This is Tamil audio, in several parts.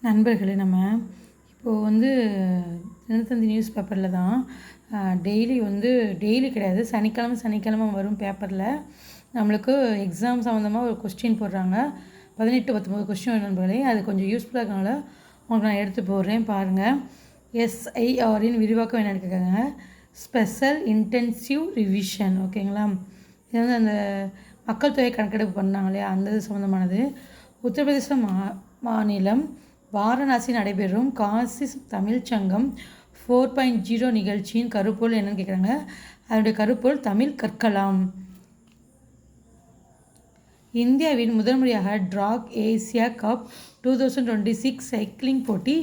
நண்பர்களே, நம்ம இப்போது வந்து தினத்தந்தி நியூஸ் பேப்பரில் தான் டெய்லி கிடையாது, சனிக்கிழமை வரும் பேப்பரில் நம்மளுக்கு எக்ஸாம் சம்மந்தமாக ஒரு கொஸ்டின் போடுறாங்க. 18-19 கொஸ்டின் நண்பர்களே, அது கொஞ்சம் யூஸ்ஃபுல்லாக இருக்கனால உங்களுக்கு நான் எடுத்து போடுறேன் பாருங்கள். SIRன் விரிவாக்கம் என்னென்னு கேட்குறாங்க. Special intensive revision. ஓகேங்களா? இது வந்து அந்த மக்கள் தொகை கணக்கெடுப்பு பண்ணாங்க இல்லையா, அந்த இது சம்மந்தமானது. உத்தரப்பிரதேச மாநிலம் வாரணாசி நடைபெறும் காசி தமிழ் சங்கம் 4.0 நிகழ்ச்சியின் கருப்பொருள் என்னன்னு கேட்குறாங்க. அதனுடைய கருப்பொருள் தமிழ் கற்கலாம். இந்தியாவின் முதல் முறையாக டிராக் ஏசியா கப் 2026 சைக்கிளிங் போட்டி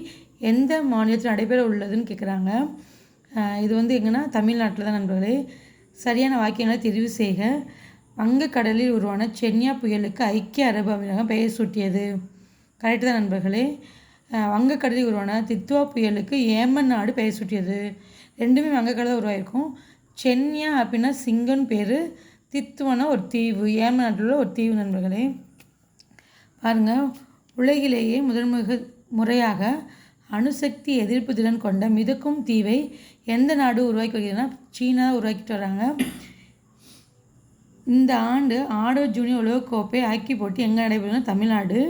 எந்த மாநிலத்தில் நடைபெற உள்ளதுன்னு கேட்குறாங்க. இது வந்து எங்கன்னா தமிழ்நாட்டில் தான் நண்பர்களே. சரியான வாக்கியங்களை தெரிவு செய்க. வங்கக்கடலில் உருவான சென்யா புயலுக்கு ஐக்கிய அரபு அமீரகம் பெயர் சூட்டியது. கரெக்டு தான் நண்பர்களே. வங்கக்கடலில் உருவான தித்வா புயலுக்கு ஏமன் நாடு பெயர் சூட்டியது. ரெண்டுமே வங்கக்கடலில் உருவாயிருக்கும். சென்யா அப்படின்னா சிங்கம்னு பேர், தித்வானா ஒரு தீவு, ஏமன் நாட்டில் ஒரு தீவு நண்பர்களே. பாருங்கள், உலகிலேயே முறையாக அணுசக்தி எதிர்ப்பு திறன் கொண்ட மிதக்கும் தீவை எந்த நாடு உருவாக்கி வருகிறதுனா சீனா உருவாக்கிட்டு வராங்க. இந்த ஆண்டு ஆடவர் ஜூனியர் உலகக்கோப்பை ஹாக்கி போட்டி எங்கே நடைபெறும்னா தமிழ்நாடு.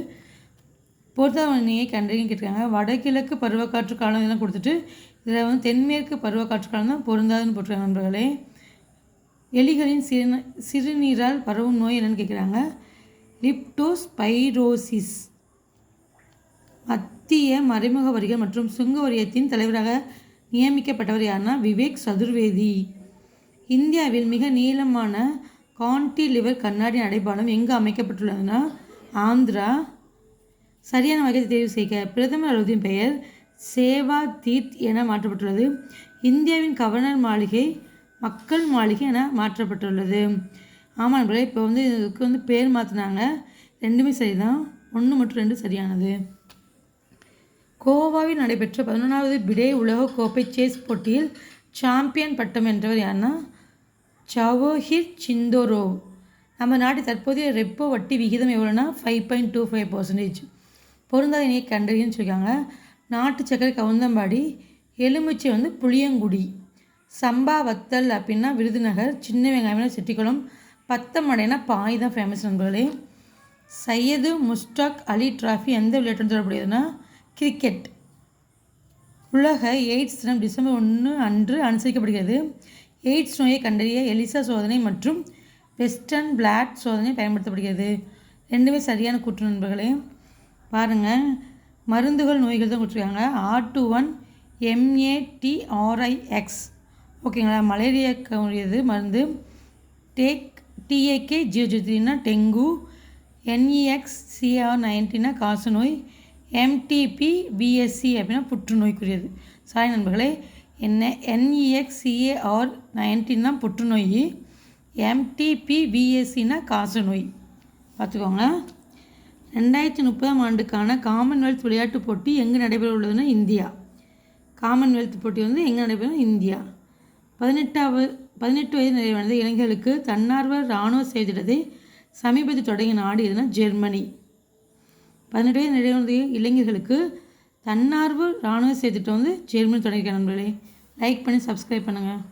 பொருத்தாமணியை கண்டறியும் கேட்டிருக்காங்க. வடகிழக்கு பருவக்காற்று காலம் இதெல்லாம் கொடுத்துட்டு இதில் வந்து தென்மேற்கு பருவக்காற்று காலம் தான் பொருந்தாதுன்னு போட்டிருக்காங்க நண்பர்களே. எலிகளின் சிறுநீரால் பரவும் நோய் என்னென்னு கேட்குறாங்க. லிப்டோஸ்பைரோசிஸ். மத்திய மறைமுக வரிகள் மற்றும் சுங்க வாரியத்தின் தலைவராக நியமிக்கப்பட்டவர் யாருன்னா விவேக் சதுர்வேதி. இந்தியாவில் மிக நீளமான கான்டிலிவர் கண்ணாடி நடைபாலம் எங்கு அமைக்கப்பட்டுள்ளதுன்னா ஆந்திரா. சரியான வகையை தேர்வு செய்க. பிரதமர் அலுவலகத்தின் பெயர் சேவா தீர்த் என மாற்றப்பட்டுள்ளது. இந்தியாவின் கவர்னர் மாளிகை மக்கள் மாளிகை என மாற்றப்பட்டுள்ளது. ஆமாம் நண்பர்களே, இப்போ வந்து இதுக்கு வந்து பேர் மாற்றினாங்க. ரெண்டுமே சரிதான், 1 மற்றும் 2 சரியானது. கோவாவில் நடைபெற்ற 11வது பிடே உலகக்கோப்பை சேஸ் போட்டியில் சாம்பியன் பட்டம் வென்றவர் யாருன்னா ஜவஹிர் சிந்தோரோவ். நம்ம நாட்டின் தற்போதைய ரெப்போ வட்டி விகிதம் எவ்வளோன்னா 5.25%. பொருந்தாத இணையை கண்டறியன்னு சொல்லியிருக்காங்க. நாட்டு சக்கரை கவுந்தம்பாடி, எலுமிச்சை வந்து புளியங்குடி. சம்பா வத்தல் அப்படின்னா விருதுநகர், சின்ன வெங்காயம்னா செட்டிக்குளம், பத்தமடைனா பாய் தான் ஃபேமஸ் நண்பர்களே. சையது முஸ்டாக் அலி டிராஃபி எந்த விளையாட்டுடன் தொடர்புடையதுன்னா கிரிக்கெட். உலக எய்ட்ஸ் தினம் டிசம்பர் 1 அன்று அனுசரிக்கப்படுகிறது. எய்ட்ஸ் நோயை கண்டறிய எலிசா சோதனை மற்றும் வெஸ்டர்ன் பிளாட் சோதனை பயன்படுத்தப்படுகிறது. ரெண்டுமே சரியான கூற்று நண்பர்களே. பாருங்கள், மருந்துகள் நோய்கள் தான் கொடுத்துருக்காங்க. R21 MATRIX. ஓகேங்களா? மலேரியாவுக்குரியது மருந்து. TAK 003னா டெங்கு, NEXCR90னா காசநோய், MTP-BSC அப்படின்னா புற்றுநோய்க்குரியது. சாரி நண்பர்களே, NEXCR90 தான் புற்றுநோய், MTP-BSCனா காசநோய். பார்த்துக்கோங்க. 2030ஆம் ஆண்டுக்கான காமன்வெல்த் விளையாட்டுப் போட்டி எங்கே நடைபெற உள்ளதுன்னா இந்தியா. காமன்வெல்த் போட்டி வந்து எங்கே நடைபெறும் இந்தியா. 18 வயது நிறைவடைந்த இளைஞர்களுக்கு தன்னார்வ இராணுவ சேவை திட்டத்தை சமீபத்தில் தொடங்கிய நாடு எதுனா ஜெர்மனி. 18 வயது நிறைவடைந்த இளைஞர்களுக்கு தன்னார்வ இராணுவ சேவை திட்டம் வந்து ஜெர்மனி தொடங்கிய நண்பர்களே. லைக் பண்ணி சப்ஸ்கிரைப் பண்ணுங்கள்.